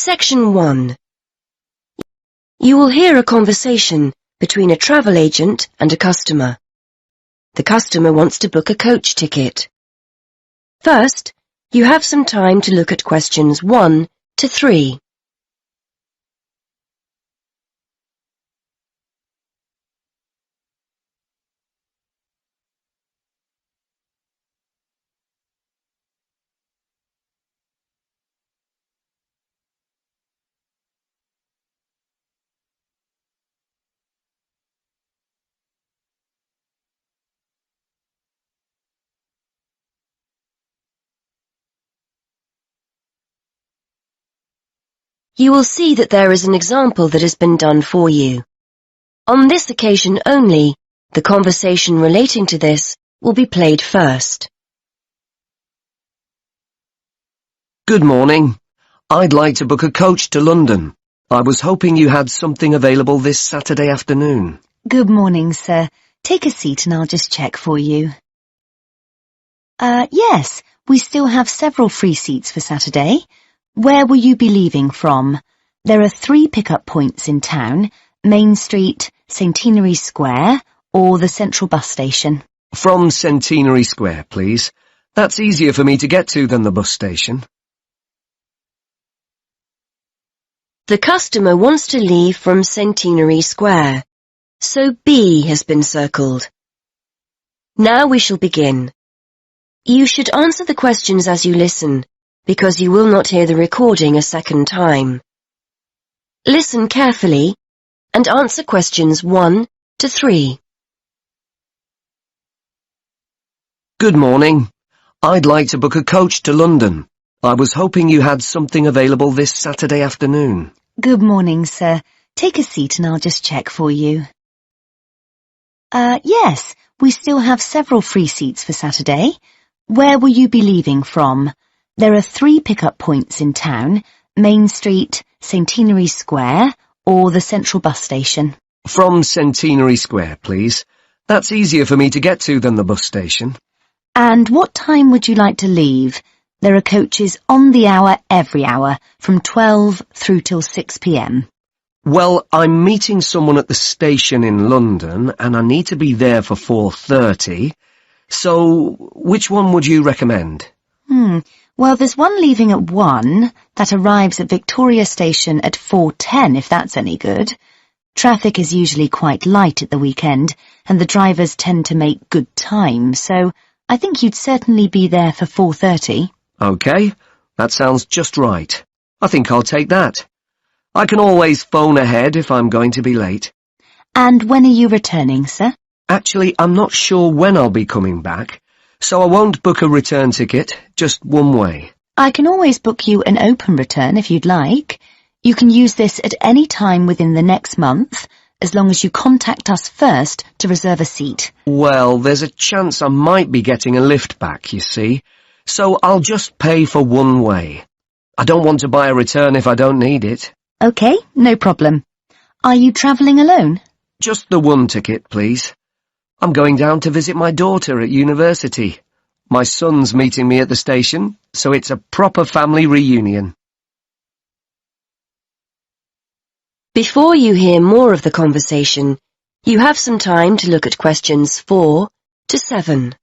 Section 1. You will hear a conversation between a travel agent and a customer. The customer wants to book a coach ticket. First, you have some time to look at questions 1 to 3. You will see that there is an example that has been done for you. On this occasion only, the conversation relating to this will be played first. Good morning. I'd like to book a coach to London. I was hoping you had something available this Saturday afternoon. Good morning, sir. Take a seat and I'll just check for you. Yes, we still have several free seats for Saturday. Where will you be leaving from? There are 3 pickup points in town: Main Street, Centenary Square, or the Central Bus Station. From Centenary Square, please. That's easier for me to get to than the bus station. The customer wants to leave from Centenary Square, so B has been circled. Now we shall begin. You should answer the questions as you listen, because you will not hear the recording a second time. Listen carefully and answer questions 1 to 3. Good morning. I'd like to book a coach to London. I was hoping you had something available this Saturday afternoon. Good morning, sir. Take a seat and I'll just check for you. Yes, we still have several free seats for Saturday. Where will you be leaving from? There are 3 pickup points in town: Main Street, Centenary Square, or the Central Bus Station. From Centenary Square, please. That's easier for me to get to than the bus station. And what time would you like to leave? There are coaches on the hour every hour, from 12 through till 6 p.m. Well, I'm meeting someone at the station in London, and I need to be there for 4:30. So, which one would you recommend? Well, there's one leaving at 1 that arrives at Victoria Station at 4:10, if that's any good. Traffic is usually quite light at the weekend, and the drivers tend to make good time, so I think you'd certainly be there for 4:30. OK, that sounds just right. I think I'll take that. I can always phone ahead if I'm going to be late. And when are you returning, sir? Actually, I'm not sure when I'll be coming back, so I won't book a return ticket, just one way. I can always book you an open return if you'd like. You can use this at any time within the next month, as long as you contact us first to reserve a seat. Well, there's a chance I might be getting a lift back, you see, so I'll just pay for one way. I don't want to buy a return if I don't need it. OK, no problem. Are you travelling alone? Just the one ticket, please. I'm going down to visit my daughter at university. My son's meeting me at the station, so it's a proper family reunion. Before you hear more of the conversation, you have some time to look at questions 4 to 7.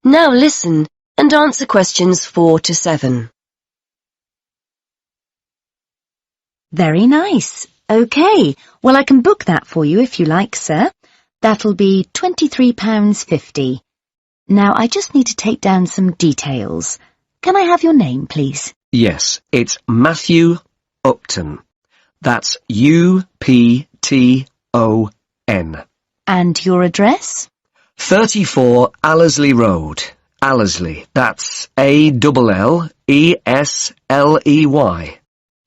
Now listen and answer questions 4 to 7. Very nice. OK, well, I can book that for you if you like, sir. That'll be £23.50. Now, I just need to take down some details. Can I have your name, please? Yes, it's Matthew Upton. That's U-P-T-O-N. And your address? 34 Allesley Road. Allesley. That's A-L-L-E-S-L-E-Y.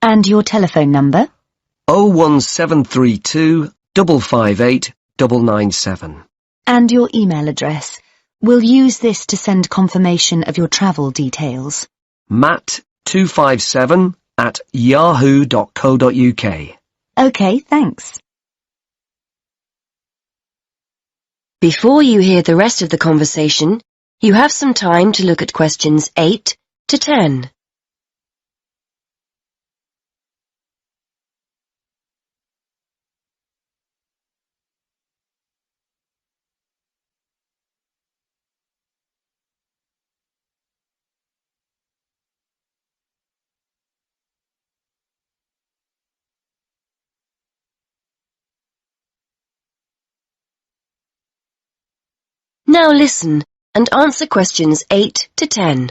And your telephone number? 01732 558 997. And your email address? We'll use this to send confirmation of your travel details. matt257@yahoo.co.uk. OK, thanks. Before you hear the rest of the conversation, you have some time to look at questions 8 to 10. Now listen and answer questions 8 to 10.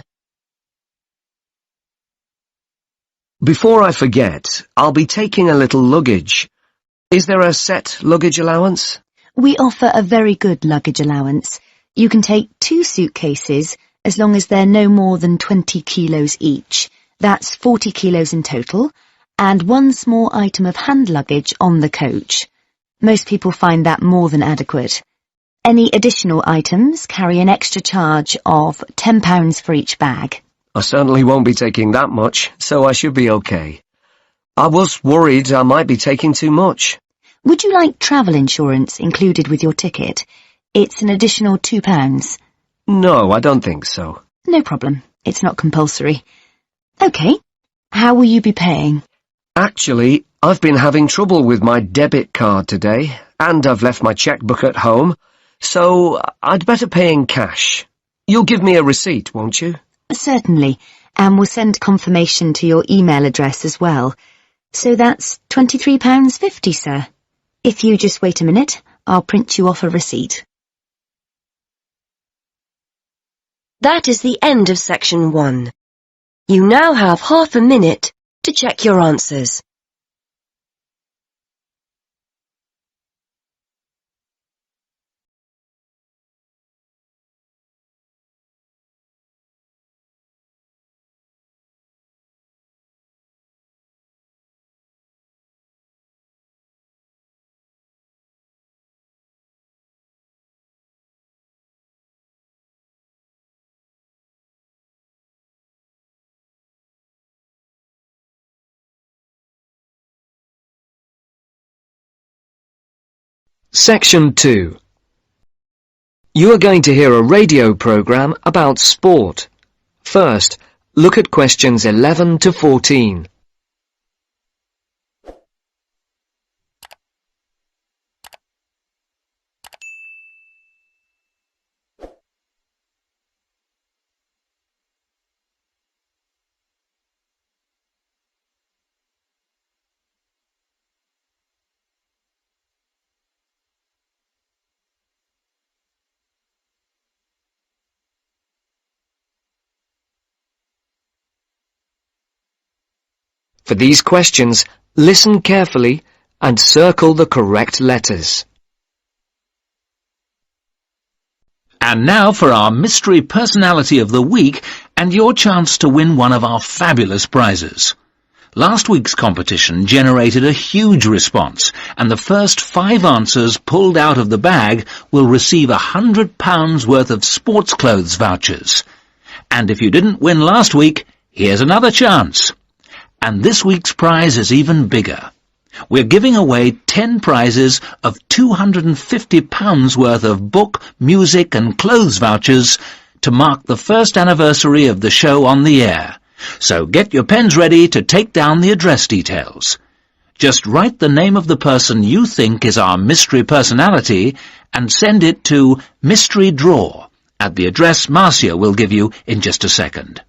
Before I forget, I'll be taking a little luggage. Is there a set luggage allowance? We offer a very good luggage allowance. You can take 2 suitcases as long as they're no more than 20 kilos each. That's 40 kilos in total, and 1 small item of hand luggage on the coach. Most people find that more than adequate. Any additional items carry an extra charge of £10 for each bag. I certainly won't be taking that much, so I should be okay. I was worried I might be taking too much. Would you like travel insurance included with your ticket? It's an additional £2. No, I don't think so. No problem. It's not compulsory. OK. How will you be paying? Actually, I've been having trouble with my debit card today, and I've left my checkbook at home, so I'd better pay in cash. You'll give me a receipt, won't you? Certainly, and we'll send confirmation to your email address as well. So that's £23.50, sir. If you just wait a minute, I'll print you off a receipt. That is the end of section 1. You now have half a minute to check your answers. Section 2. You are going to hear a radio program about sport. First, look at questions 11 to 14. For these questions, listen carefully and circle the correct letters. And now for our Mystery Personality of the Week and your chance to win one of our fabulous prizes. Last week's competition generated a huge response, and the first 5 answers pulled out of the bag will receive £100 worth of sports clothes vouchers. And if you didn't win last week, here's another chance. And this week's prize is even bigger. We're giving away 10 prizes of £250 worth of book, music and clothes vouchers to mark the first anniversary of the show on the air. So get your pens ready to take down the address details. Just write the name of the person you think is our mystery personality and send it to Mystery Draw at the address Marcia will give you in just a second.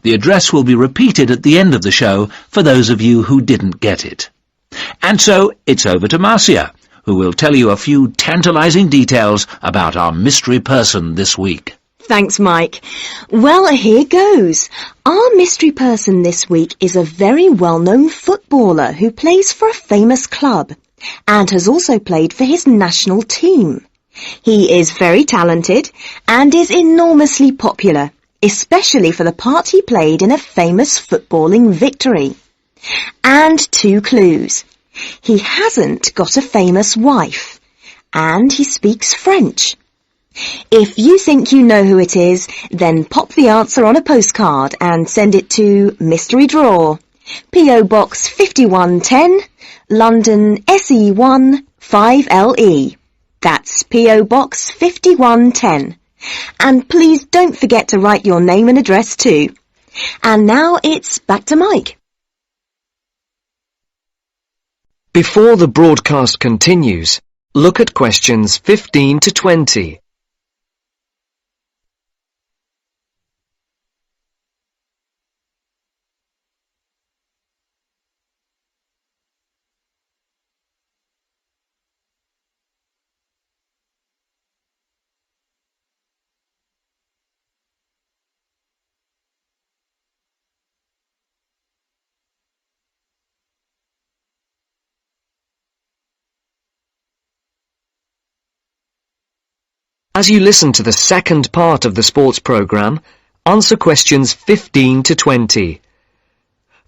The address will be repeated at the end of the show for those of you who didn't get it. And so it's over to Marcia, who will tell you a few tantalizing details about our mystery person this week. Thanks, Mike. Well, here goes. Our mystery person this week is a very well-known footballer who plays for a famous club and has also played for his national team. He is very talented and is enormously popular, especially for the part he played in a famous footballing victory. And 2 clues. He hasn't got a famous wife, and he speaks French. If you think you know who it is, then pop the answer on a postcard and send it to Mystery Draw, P.O. Box 5110, London SE1 5LE. That's P.O. Box 5110. And please don't forget to write your name and address too. And now it's back to Mike. Before the broadcast continues, look at questions 15 to 20. As you listen to the second part of the sports programme, answer questions 15 to 20.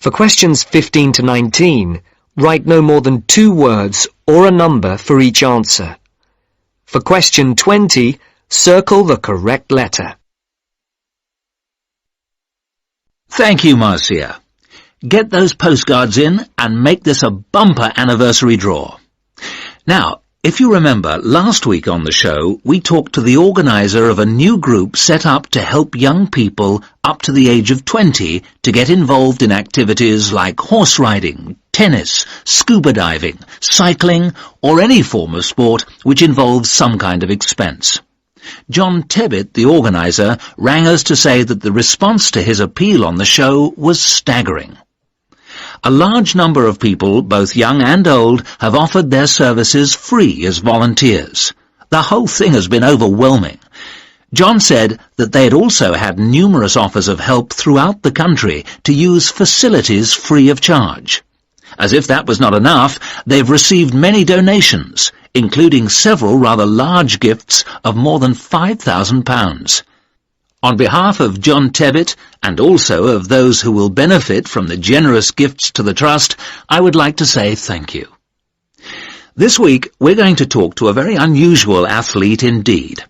For questions 15 to 19, write no more than 2 words or a number for each answer. For question 20, circle the correct letter. Thank you, Marcia. Get those postcards in and make this a bumper anniversary draw. Now, if you remember, last week on the show, we talked to the organiser of a new group set up to help young people up to the age of 20 to get involved in activities like horse riding, tennis, scuba diving, cycling, or any form of sport which involves some kind of expense. John Tebbit, the organiser, rang us to say that the response to his appeal on the show was staggering. A large number of people, both young and old, have offered their services free as volunteers. The whole thing has been overwhelming. John said that they had also had numerous offers of help throughout the country to use facilities free of charge. As if that was not enough, they've received many donations, including several rather large gifts of more than £5,000. On behalf of John Tebbit, and also of those who will benefit from the generous gifts to the Trust, I would like to say thank you. This week, we're going to talk to a very unusual athlete indeed.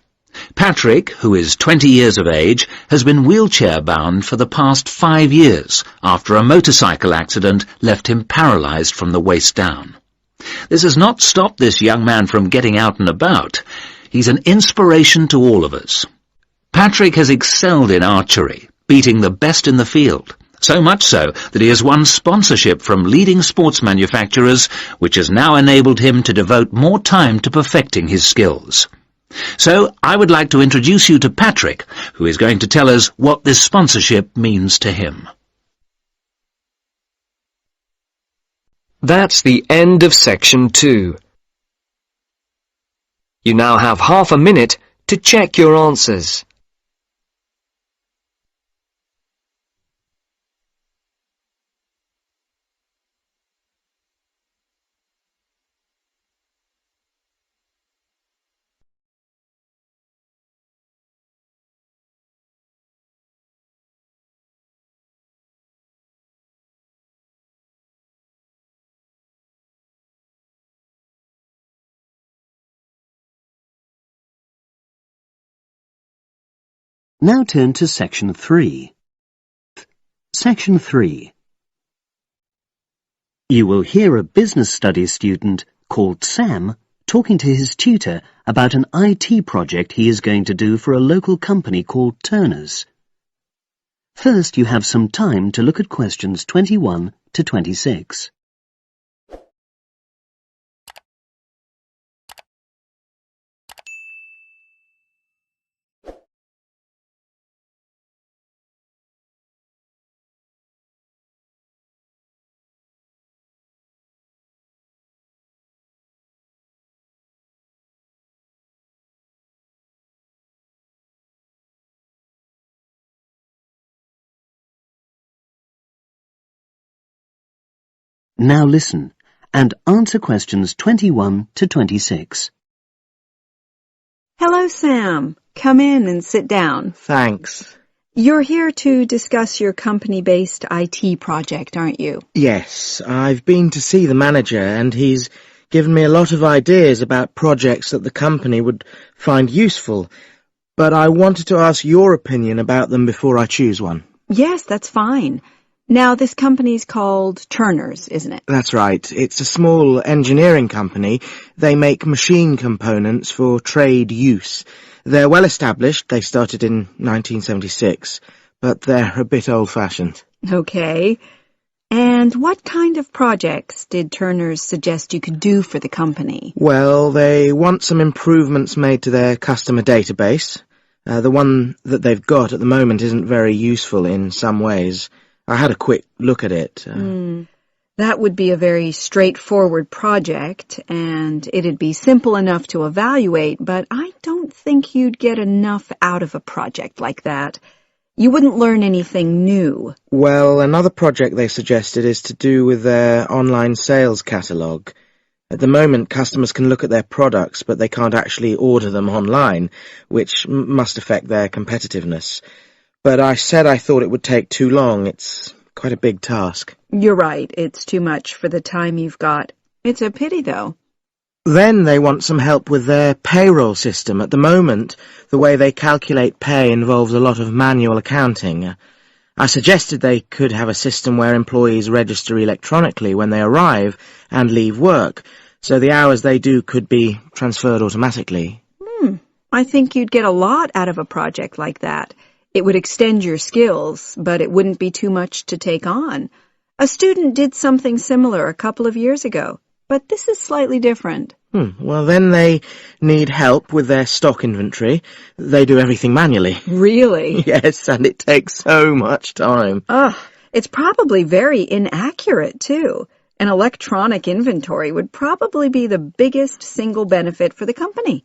Patrick, who is 20 years of age, has been wheelchair-bound for the past 5 years after a motorcycle accident left him paralysed from the waist down. This has not stopped this young man from getting out and about. He's an inspiration to all of us. Patrick has excelled in archery, beating the best in the field, so much so that he has won sponsorship from leading sports manufacturers, which has now enabled him to devote more time to perfecting his skills. So I would like to introduce you to Patrick, who is going to tell us what this sponsorship means to him. That's the end of section 2. You now have half a minute to check your answers. Now turn to Section 3. Section 3. You will hear a business studies student called Sam talking to his tutor about an IT project he is going to do for a local company called Turner's. First, you have some time to look at questions 21 to 26. Now listen and answer questions 21 to 26. Hello, Sam. Come in and sit down. Thanks. You're here to discuss your company-based IT project, aren't you? Yes, I've been to see the manager and he's given me a lot of ideas about projects that the company would find useful. but I wanted to ask your opinion about them before I choose one. Yes, that's fine. Now, this company's called Turner's, isn't it? That's right. It's a small engineering company. They make machine components for trade use. They're well established. They started in 1976, but they're a bit old-fashioned. Okay. And what kind of projects did Turner's suggest you could do for the company? Well, they want some improvements made to their customer database. The one that they've got at the moment isn't very useful in some ways. I had a quick look at it. That would be a very straightforward project, and it'd be simple enough to evaluate, but I don't think you'd get enough out of a project like that. You wouldn't learn anything new. Well, another project they suggested is to do with their online sales catalogue. At the moment, customers can look at their products, but they can't actually order them online, which must affect their competitiveness. But I said I thought it would take too long. It's quite a big task. You're right. It's too much for the time you've got. It's a pity, though. Then they want some help with their payroll system. At the moment, the way they calculate pay involves a lot of manual accounting. I suggested they could have a system where employees register electronically when they arrive and leave work, so the hours they do could be transferred automatically. I think you'd get a lot out of a project like that. It would extend your skills, but it wouldn't be too much to take on. A student did something similar a couple of years ago, but this is slightly different. Well, then they need help with their stock inventory. They do everything manually. Really? Yes, and it takes so much time. It's probably very inaccurate, too. An electronic inventory would probably be the biggest single benefit for the company.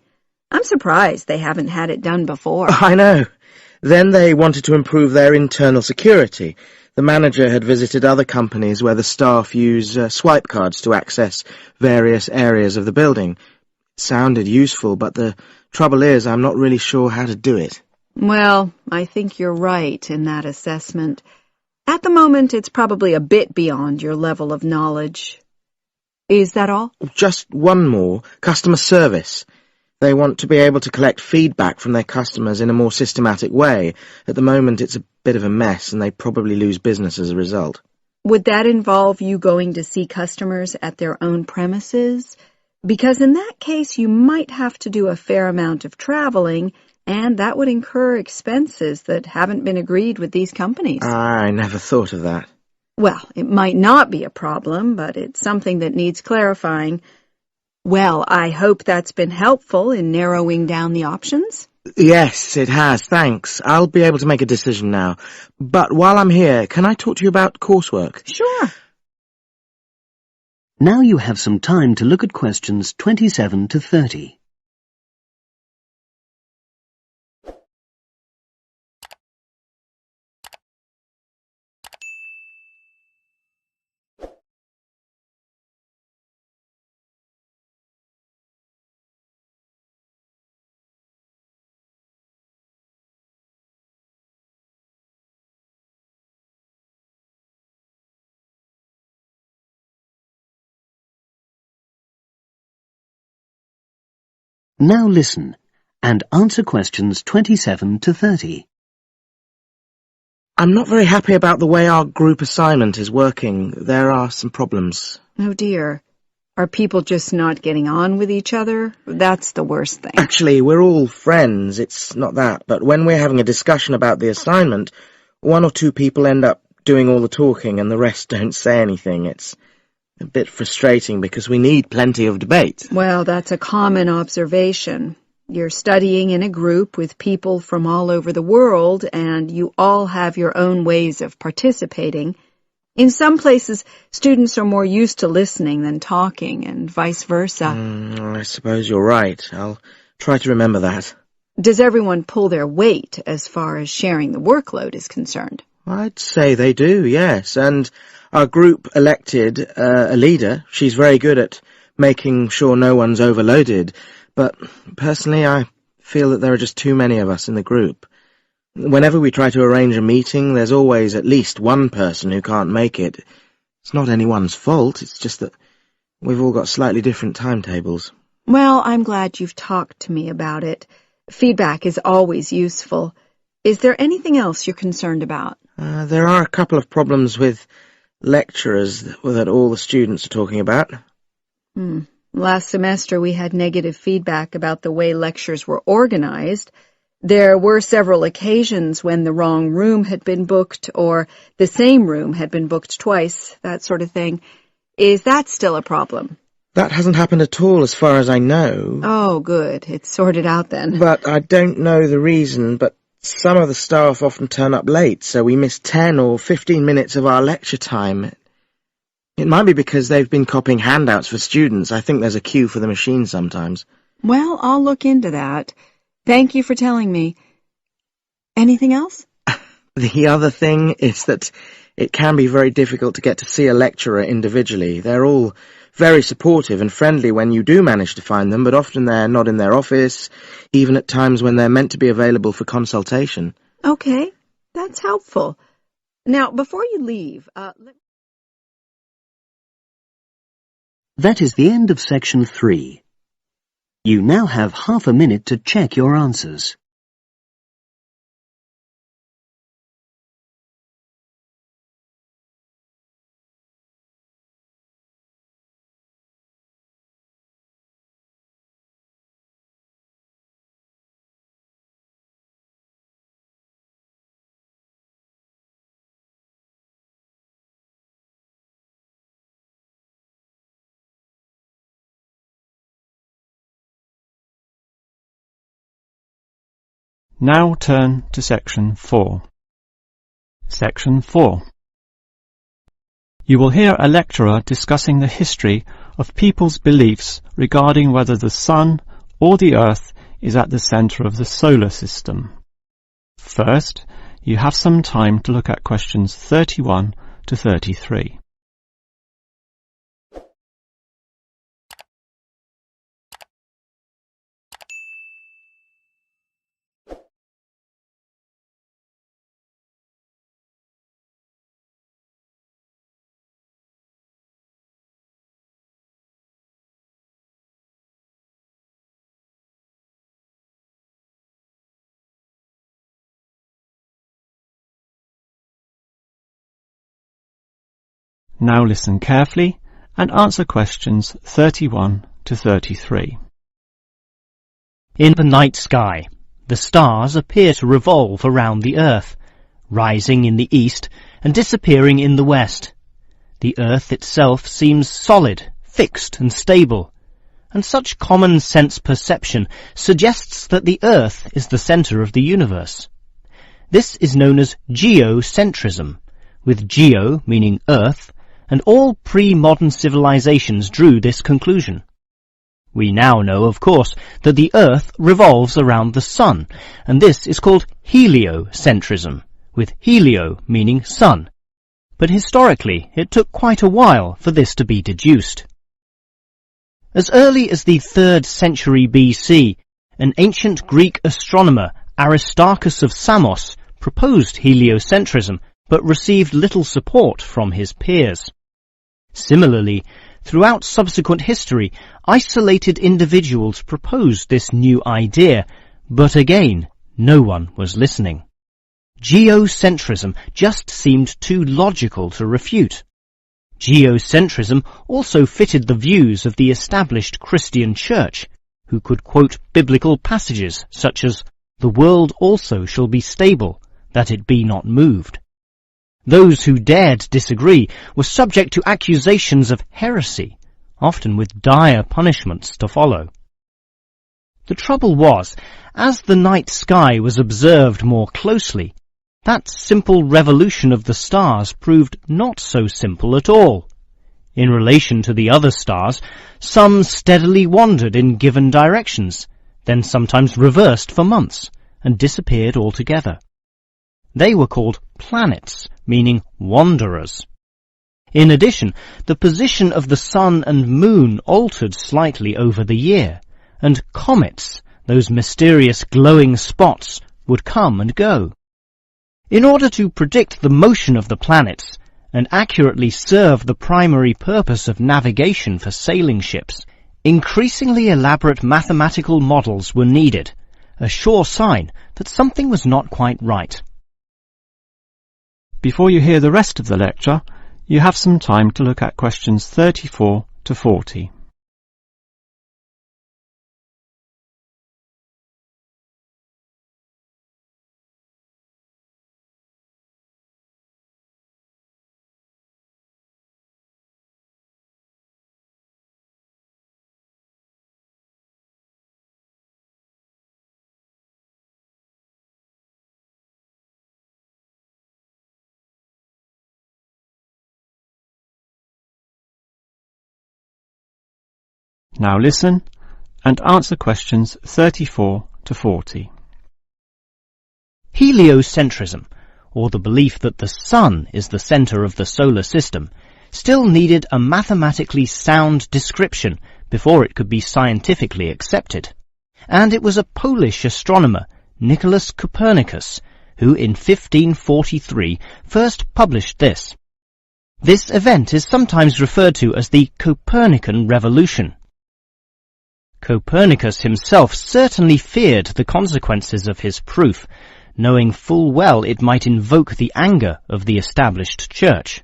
I'm surprised they haven't had it done before. I know. Then they wanted to improve their internal security. The manager had visited other companies where the staff use swipe cards to access various areas of the building. It sounded useful, but the trouble is I'm not really sure how to do it. Well, I think you're right in that assessment. At the moment, it's probably a bit beyond your level of knowledge. Is that all? Just one more. Customer service. They want to be able to collect feedback from their customers in a more systematic way. At the moment, it's a bit of a mess, and they probably lose business as a result. Would that involve you going to see customers at their own premises? Because in that case, you might have to do a fair amount of traveling, and that would incur expenses that haven't been agreed with these companies. I never thought of that. Well, it might not be a problem, but it's something that needs clarifying. Well, I hope that's been helpful in narrowing down the options. Yes, it has, thanks. I'll be able to make a decision now. But while I'm here, can I talk to you about coursework? Sure. Now you have some time to look at questions 27 to 30. Now listen and answer questions 27 to 30. I'm not very happy about the way our group assignment is working. There are some problems. Oh, dear. Are people just not getting on with each other? That's the worst thing. Actually, we're all friends. It's not that. But when we're having a discussion about the assignment, one or two people end up doing all the talking and the rest don't say anything. It's a bit frustrating because we need plenty of debate. Well, that's a common observation. You're studying in a group with people from all over the world, and you all have your own ways of participating. In some places, students are more used to listening than talking, and vice versa. I suppose you're right. I'll try to remember that. Does everyone pull their weight as far as sharing the workload is concerned? I'd say they do, yes. And our group elected a leader. She's very good at making sure no one's overloaded. But personally, I feel that there are just too many of us in the group. Whenever we try to arrange a meeting, there's always at least one person who can't make it. It's not anyone's fault, it's just that we've all got slightly different timetables. Well, I'm glad you've talked to me about it. Feedback is always useful. Is there anything else you're concerned about? There are a couple of problems with lecturers that all the students are talking about. Last semester we had negative feedback about the way lectures were organized. There were several occasions when the wrong room had been booked or the same room had been booked twice, that sort of thing. Is that still a problem? That hasn't happened at all as far as I know. Oh, good. It's sorted out then. But I don't know the reason, but some of the staff often turn up late, so we miss 10 or 15 minutes of our lecture time. It might be because they've been copying handouts for students. I think there's a queue for the machine sometimes. Well, I'll look into that. Thank you for telling me. Anything else? The other thing is that it can be very difficult to get to see a lecturer individually. They're all very supportive and friendly when you do manage to find them, but often they're not in their office, even at times when they're meant to be available for consultation. Okay, that's helpful. Now, before you leave, That is the end of section 3. You now have half a minute to check your answers. Now turn to Section 4. Section 4. You will hear a lecturer discussing the history of people's beliefs regarding whether the Sun or the Earth is at the centre of the solar system. First, you have some time to look at questions 31 to 33. Now listen carefully and answer questions 31 to 33. In the night sky, the stars appear to revolve around the Earth, rising in the east and disappearing in the west. The Earth itself seems solid, fixed and stable, and such common sense perception suggests that the Earth is the centre of the universe. This is known as geocentrism, with geo meaning Earth, and all pre-modern civilizations drew this conclusion. We now know, of course, that the Earth revolves around the Sun, and this is called heliocentrism, with helio meaning sun. But historically, it took quite a while for this to be deduced. As early as the 3rd century BC, an ancient Greek astronomer, Aristarchus of Samos, proposed heliocentrism, but received little support from his peers. Similarly, throughout subsequent history, isolated individuals proposed this new idea, but again, no one was listening. Geocentrism just seemed too logical to refute. Geocentrism also fitted the views of the established Christian Church, who could quote biblical passages such as, "The world also shall be stable, that it be not moved." Those who dared disagree were subject to accusations of heresy, often with dire punishments to follow. The trouble was, as the night sky was observed more closely, that simple revolution of the stars proved not so simple at all. In relation to the other stars, some steadily wandered in given directions, then sometimes reversed for months, and disappeared altogether. They were called planets, meaning wanderers. In addition, the position of the sun and moon altered slightly over the year, and comets, those mysterious glowing spots, would come and go. In order to predict the motion of the planets, and accurately serve the primary purpose of navigation for sailing ships, increasingly elaborate mathematical models were needed, a sure sign that something was not quite right. Before you hear the rest of the lecture, you have some time to look at questions 34 to 40. Now listen and answer questions 34 to 40. Heliocentrism, or the belief that the Sun is the centre of the solar system, still needed a mathematically sound description before it could be scientifically accepted. And it was a Polish astronomer, Nicholas Copernicus, who in 1543 first published this. This event is sometimes referred to as the Copernican Revolution. Copernicus himself certainly feared the consequences of his proof, knowing full well it might invoke the anger of the established church.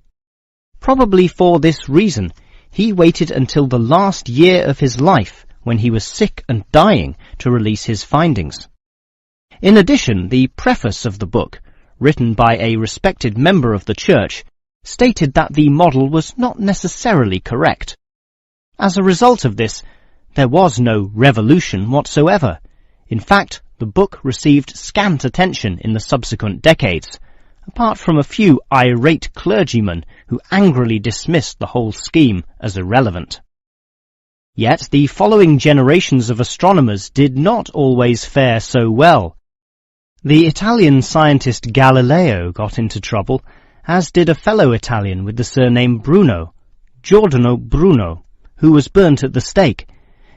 Probably for this reason, he waited until the last year of his life, when he was sick and dying, to release his findings. In addition, the preface of the book, written by a respected member of the church, stated that the model was not necessarily correct. As a result of this, there was no revolution whatsoever. In fact, the book received scant attention in the subsequent decades, apart from a few irate clergymen who angrily dismissed the whole scheme as irrelevant. Yet the following generations of astronomers did not always fare so well. The Italian scientist Galileo got into trouble, as did a fellow Italian with the surname Bruno, Giordano Bruno, who was burnt at the stake.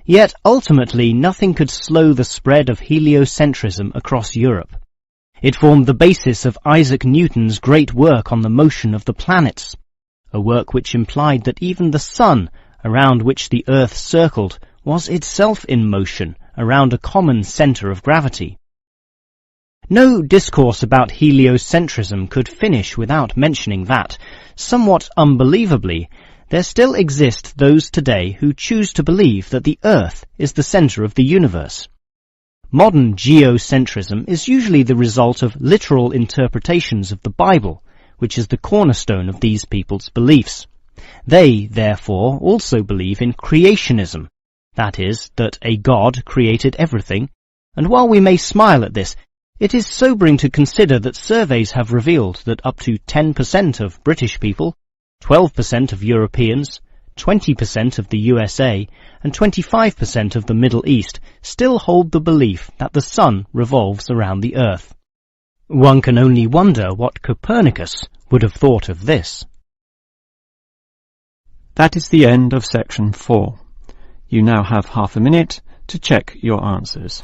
Yet ultimately nothing could slow the spread of heliocentrism across Europe. It formed the basis of Isaac Newton's great work on the motion of the planets, a work which implied that even the Sun, around which the Earth circled, was itself in motion around a common centre of gravity. No discourse about heliocentrism could finish without mentioning that, somewhat unbelievably, there still exist those today who choose to believe that the Earth is the centre of the universe. Modern geocentrism is usually the result of literal interpretations of the Bible, which is the cornerstone of these people's beliefs. They, therefore, also believe in creationism, that is, that a God created everything, and while we may smile at this, it is sobering to consider that surveys have revealed that up to 10% of British people, 12% of Europeans, 20% of the USA, and 25% of the Middle East still hold the belief that the Sun revolves around the Earth. One can only wonder what Copernicus would have thought of this. That is the end of section 4. You now have half a minute to check your answers.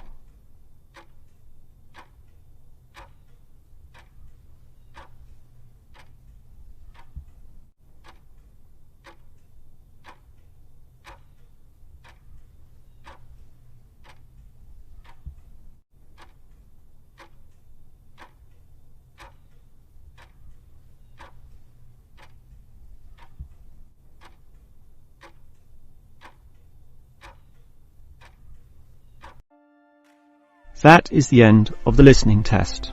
That is the end of the listening test.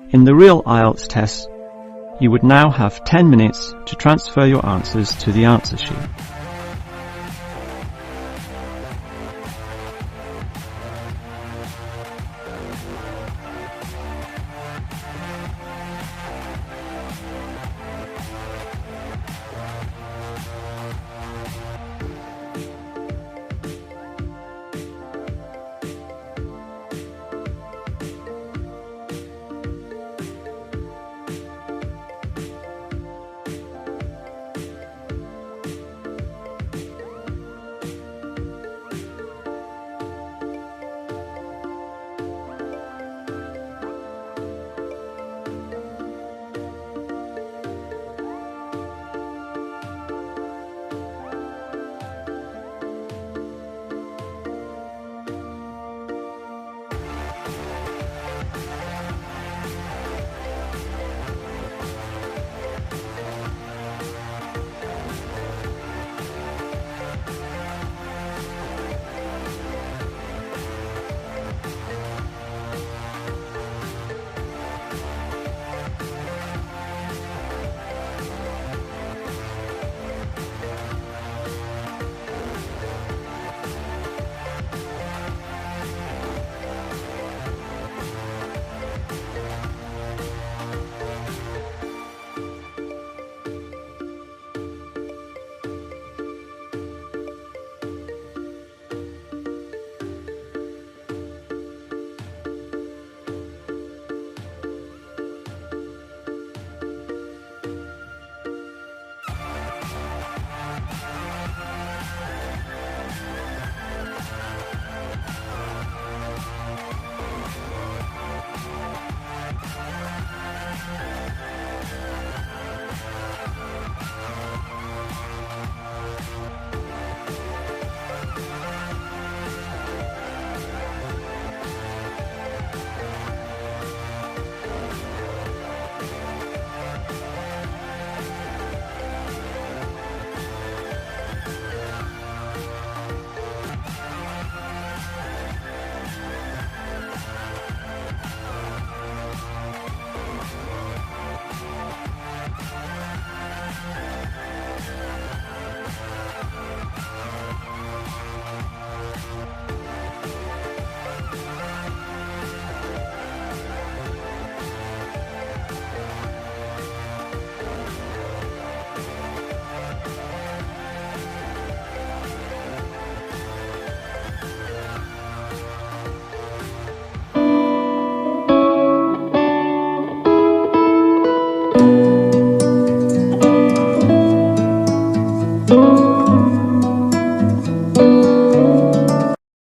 In the real IELTS test, you would now have 10 minutes to transfer your answers to the answer sheet.